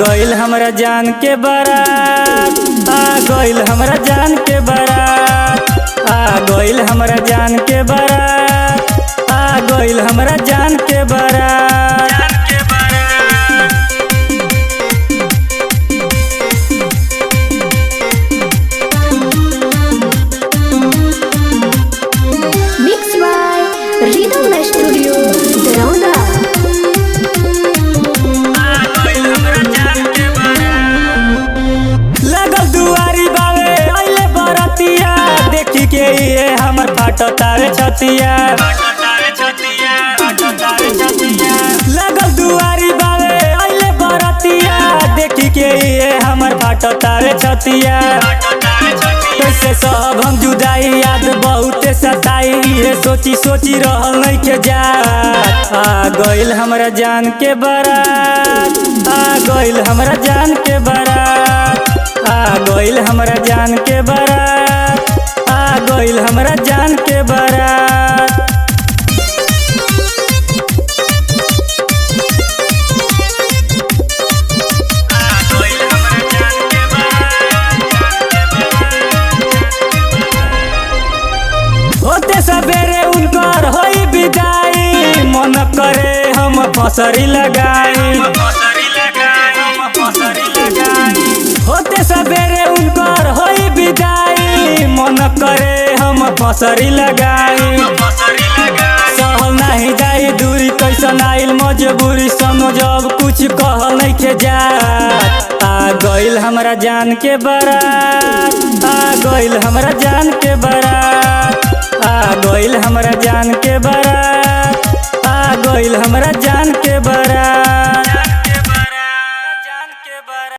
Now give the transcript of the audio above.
गइल हमरा जान के बारात, आ गइल हमरा जान के बारात, आ गइल हमरा जान के बारात, आ गइल हमरा जान के बारात। Mixed by Rhythm Studio, Darauna. लगल दुआरी बावे आइले बरतिया, देखी के ये हमर फाटतावे छतिया। लगल दुआरी बावे आइले बरतिया, देखी के ये हमर फाटतावे छतिया। कैसे सब हम जुदाई याद बहुते सताई, ये सोची सोची रहल नहीं के जात। आ गइल हमरा जान के बारात, आ गइल हमरा जान के बारात, आ गइल हमरा जान के बारात, आ गइल हमरा जान के बारात। होते सबेरे उनकर होई विदाई, मन करे हम फसरी लगाई। होते सबेरे उनकर होई विदाई, मन करे हम फसरी लगाई। सहल नहीं जाई दूरी, कैसन आइल मजबूरी, समझब कुछ कहल नहीं के जात। आ गइल हमरा जान के बारात, आ गइल हमरा जान के बारात, आ गइल हमरा जान के बारात, आ गइल हमरा जान के बारात।